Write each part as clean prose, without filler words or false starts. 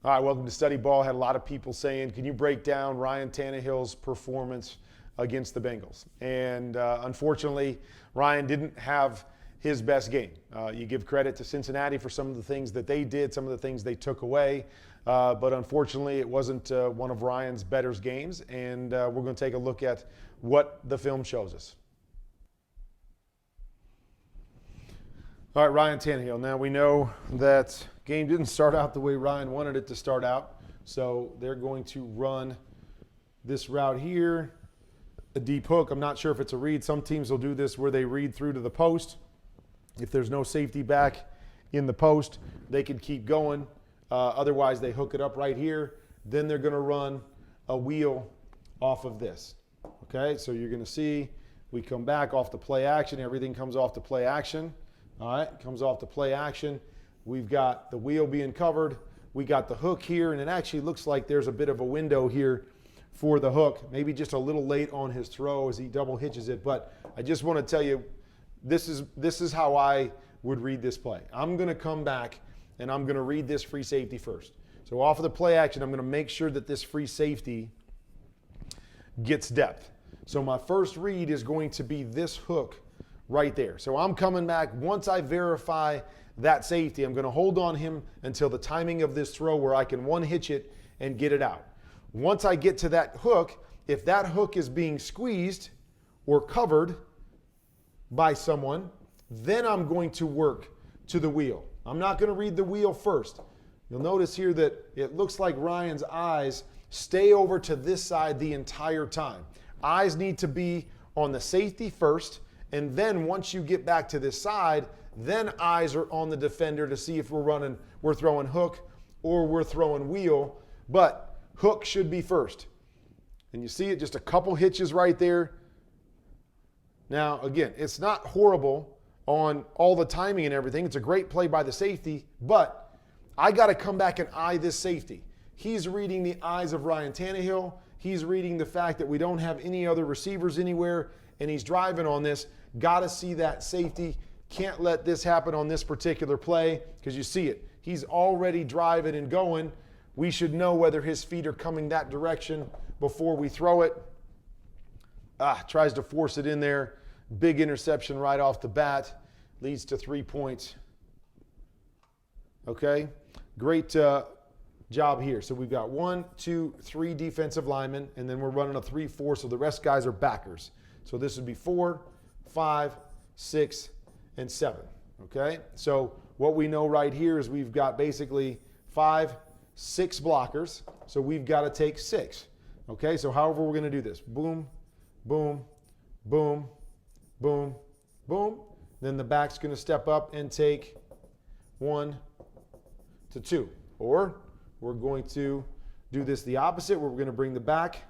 All right, welcome to Study Ball. Had a lot of people saying, can you break down Ryan Tannehill's performance against the Bengals? And unfortunately, Ryan didn't have his best game. You give credit to Cincinnati for some of the things that they did, some of the things they took away. But unfortunately, it wasn't one of Ryan's better games. And we're going to take a look at what the film shows us. All right, Ryan Tannehill. Now we know that game didn't start out the way Ryan wanted it to start out. So they're going to run this route here, a deep hook. I'm not sure if it's a read. Some teams will do this where they read through to the post. If there's no safety back in the post, they can keep going. Otherwise, they hook it up right here. Then they're going to run a wheel off of this. Okay, so you're going to see we come back off the play action. Everything comes off the play action. All right, comes off the play action. We've got the wheel being covered. We got the hook here, and it actually looks like there's a bit of a window here for the hook. Maybe just a little late on his throw as he double hitches it. But I just want to tell you, this is how I would read this play. I'm going to come back, and I'm going to read this free safety first. So off of the play action, I'm going to make sure that this free safety gets depth. So my first read is going to be this hook right there. So I'm coming back. Once I verify that safety, I'm going to hold on him until the timing of this throw where I can one hitch it and get it out. Once I get to that hook, if that hook is being squeezed or covered by someone, then I'm going to work to the wheel. I'm not going to read the wheel first. You'll notice here that it looks like Ryan's eyes stay over to this side the entire time. Eyes need to be on the safety first. And then once you get back to this side, then eyes are on the defender to see if we're throwing hook or we're throwing wheel. But hook should be first. And you see it, just a couple hitches right there. Now, again, it's not horrible on all the timing and everything. It's a great play by the safety, but I got to come back and eye this safety. He's reading the eyes of Ryan Tannehill. He's reading the fact that we don't have any other receivers anywhere, and he's driving on this. Got to see that safety. Can't let this happen on this particular play because you see it. He's already driving and going. We should know whether his feet are coming that direction before we throw it. Tries to force it in there. Big interception right off the bat. Leads to 3 points. Okay, great job here. So we've got 1, 2, 3 defensive linemen, and then we're running a 3-4, so the rest guys are backers. So this would be 4, 5, 6, and 7. Okay, so what we know right here is we've got basically 5, 6 blockers. So we've got to take 6. Okay, so however we're going to do this. Boom, boom, boom, boom, boom. Then the back's going to step up and take 1 to 2. Or we're going to do this the opposite, where we're going to bring the back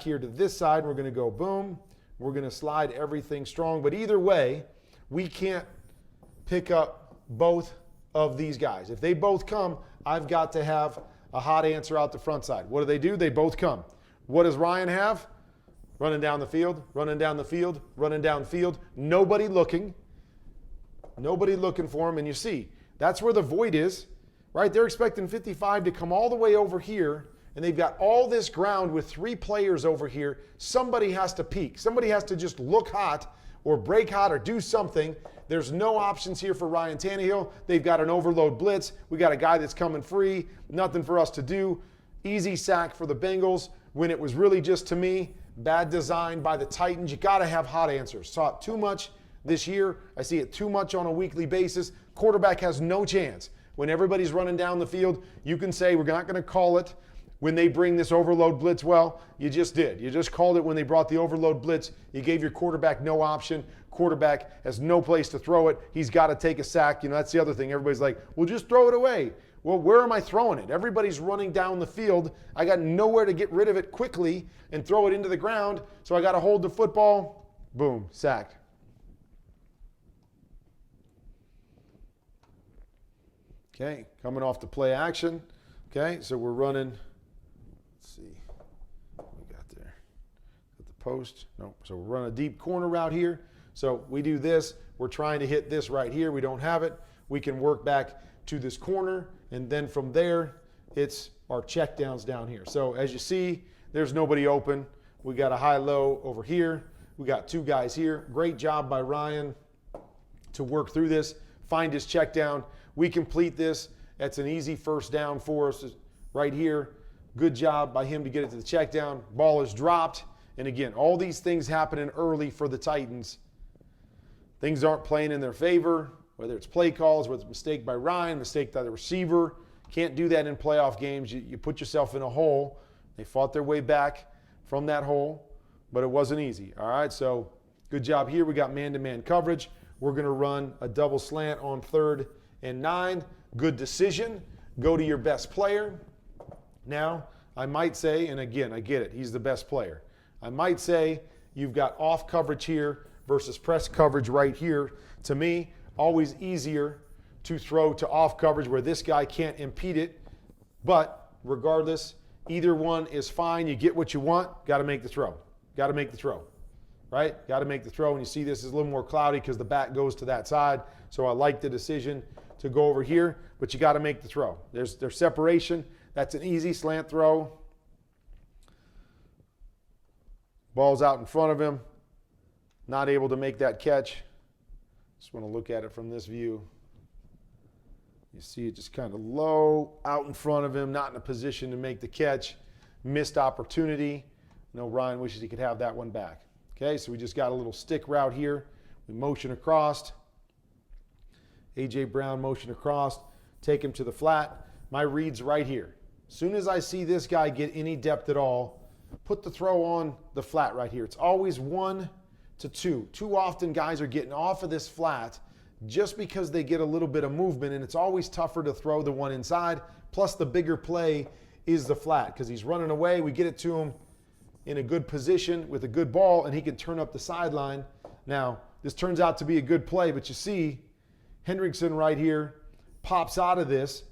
here to this side. We're going to go boom. We're going to slide everything strong. But either way, we can't pick up both of these guys. If they both come, I've got to have a hot answer out the front side. What do? They both come. What does Ryan have? Running down the field, running down the field, running downfield. Nobody looking for him. And you see, that's where the void is, right? They're expecting 55 to come all the way over here, and they've got all this ground with 3 players over here. Somebody has to peak. Somebody has to just look hot or break hot or do something. There's no options here for Ryan Tannehill. They've got an overload blitz. We got a guy that's coming free. Nothing for us to do. Easy sack for the Bengals when it was really just, to me, bad design by the Titans. You got to have hot answers. Saw it too much this year. I see it too much on a weekly basis. Quarterback has no chance. When everybody's running down the field, you can say we're not going to call it when they bring this overload blitz. Well, you just did. You just called it when they brought the overload blitz. You gave your quarterback no option. Quarterback has no place to throw it. He's got to take a sack. You know, that's the other thing. Everybody's like, well, just throw it away. Well, where am I throwing it? Everybody's running down the field. I got nowhere to get rid of it quickly and throw it into the ground. So I got to hold the football. Boom, sacked. Okay, coming off the play action. Okay, so we're running. Let's see what we got there. At the post. Nope. So we're running a deep corner route here. So we do this. We're trying to hit this right here. We don't have it. We can work back to this corner, and then from there, it's our check downs down here. So as you see, there's nobody open. We got a high-low over here. We got two guys here. Great job by Ryan to work through this, find his check down. We complete this. That's an easy first down for us right here. Good job by him to get it to the check down. Ball is dropped. And again, all these things happening early for the Titans. Things aren't playing in their favor, whether it's play calls, whether it's a mistake by Ryan, mistake by the receiver. Can't do that in playoff games. You put yourself in a hole. They fought their way back from that hole, but it wasn't easy. All right, so good job here. We got man-to-man coverage. We're going to run a double slant on 3rd and 9. Good decision. Go to your best player. Now, I might say, and again, I get it, he's the best player. I might say you've got off coverage here versus press coverage right here. To me, always easier to throw to off coverage where this guy can't impede it. But regardless, either one is fine. You get what you want. Got to make the throw. Got to make the throw. Right? Got to make the throw. And you see this is a little more cloudy because the back goes to that side. So I like the decision to go over here. But you got to make the throw. There's separation. That's an easy slant throw. Ball's out in front of him. Not able to make that catch. Just want to look at it from this view. You see it just kind of low out in front of him, not in a position to make the catch. Missed opportunity. I know Ryan wishes he could have that one back. Okay, so we just got a little stick route here. We motion across. A.J. Brown motion across. Take him to the flat. My read's right here. As soon as I see this guy get any depth at all, put the throw on the flat right here. It's always 1 to 2. Too often guys are getting off of this flat just because they get a little bit of movement, and it's always tougher to throw the one inside. Plus the bigger play is the flat because he's running away. We get it to him in a good position with a good ball, and he can turn up the sideline. Now, this turns out to be a good play, but you see Hendrickson right here pops out of this,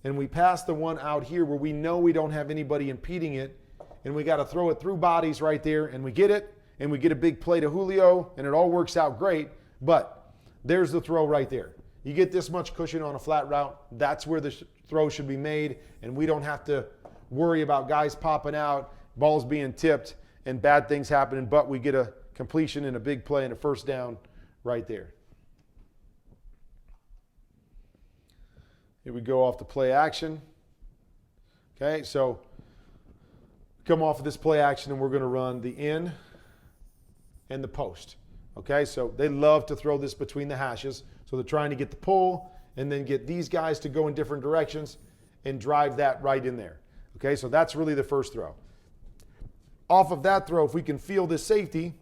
and we pass the one out here where we know we don't have anybody impeding it, and we got to throw it through bodies right there, and we get it, and we get a big play to Julio, and it all works out great, but there's the throw right there. You get this much cushion on a flat route, that's where the throw should be made, and we don't have to worry about guys popping out, balls being tipped, and bad things happening, but we get a completion and a big play and a first down right there. Here we go off the play action. Okay, so come off of this play action and we're going to run the in and the post. Okay, so they love to throw this between the hashes. So they're trying to get the pull and then get these guys to go in different directions and drive that right in there. Okay, so that's really the first throw. Off of that throw, if we can feel this safety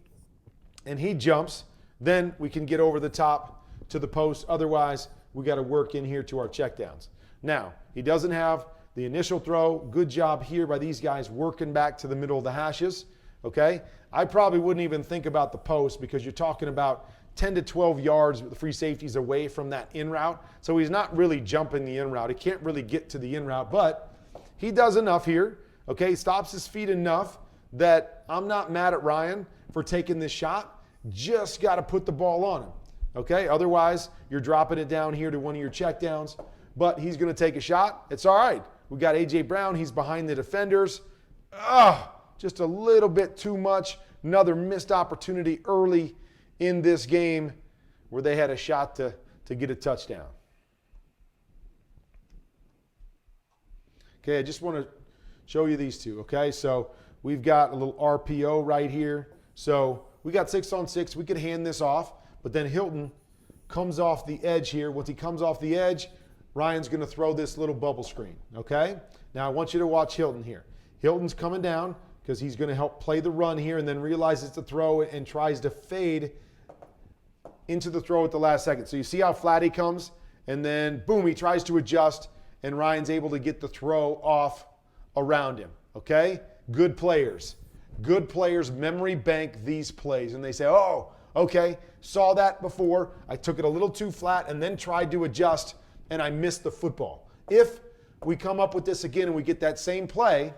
and he jumps, then we can get over the top to the post. Otherwise, we got to work in here to our checkdowns. Now, he doesn't have the initial throw. Good job here by these guys working back to the middle of the hashes. Okay, I probably wouldn't even think about the post because you're talking about 10 to 12 yards with the free safeties away from that in route. So he's not really jumping the in route. He can't really get to the in route, but he does enough here. Okay, stops his feet enough that I'm not mad at Ryan for taking this shot. Just got to put the ball on him. Okay, otherwise you're dropping it down here to one of your checkdowns, but he's going to take a shot. It's all right. We got A.J. Brown. He's behind the defenders. Just a little bit too much. Another missed opportunity early in this game where they had a shot to get a touchdown. Okay, I just want to show you these two. Okay, so we've got a little RPO right here. So we got 6-on-6. We could hand this off. But then Hilton comes off the edge here. Once he comes off the edge, Ryan's going to throw this little bubble screen, okay? Now, I want you to watch Hilton here. Hilton's coming down because he's going to help play the run here and then realizes the throw and tries to fade into the throw at the last second. So you see how flat he comes? And then, boom, he tries to adjust, and Ryan's able to get the throw off around him, okay? Good players. Good players memory bank these plays, and they say, oh, okay, saw that before. I took it a little too flat and then tried to adjust, and I missed the football. If we come up with this again and we get that same play,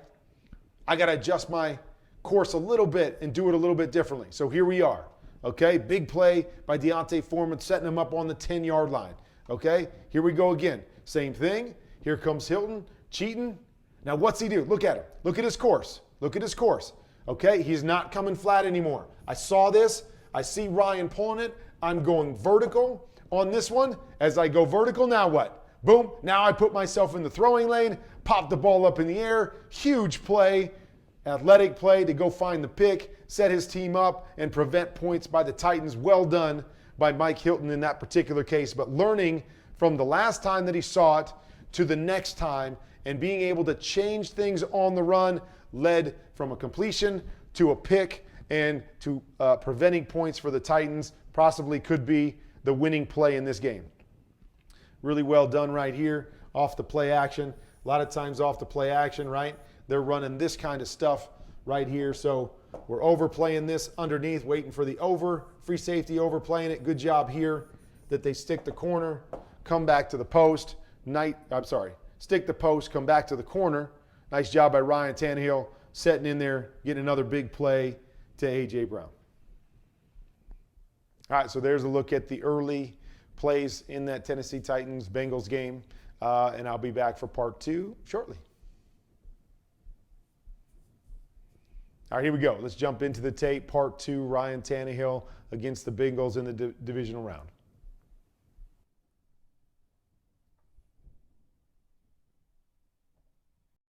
I got to adjust my course a little bit and do it a little bit differently. So here we are. Okay, big play by Deontay Foreman, setting him up on the 10-yard line. Okay, here we go again. Same thing. Here comes Hilton, cheating. Now, what's he do? Look at him. Look at his course. Look at his course. Okay, he's not coming flat anymore. I saw this. I see Ryan pulling it. I'm going vertical on this one. As I go vertical, now what? Boom. Now I put myself in the throwing lane, pop the ball up in the air. Huge play, athletic play to go find the pick, set his team up, and prevent points by the Titans. Well done by Mike Hilton in that particular case. But learning from the last time that he saw it to the next time and being able to change things on the run led from a completion to a pick and to preventing points for the Titans. Possibly could be the winning play in this game. Really well done right here off the play action. A lot of times off the play action, right? They're running this kind of stuff right here. So we're overplaying this underneath, waiting for the over. Free safety overplaying it. Good job here that they stick the corner, come back to the post. Stick the post, come back to the corner. Nice job by Ryan Tannehill setting in there, getting another big play to A.J. Brown. All right, so there's a look at the early plays in that Tennessee Titans-Bengals game, and I'll be back for part 2 shortly. All right, here we go. Let's jump into the tape. Part 2, Ryan Tannehill against the Bengals in the divisional round.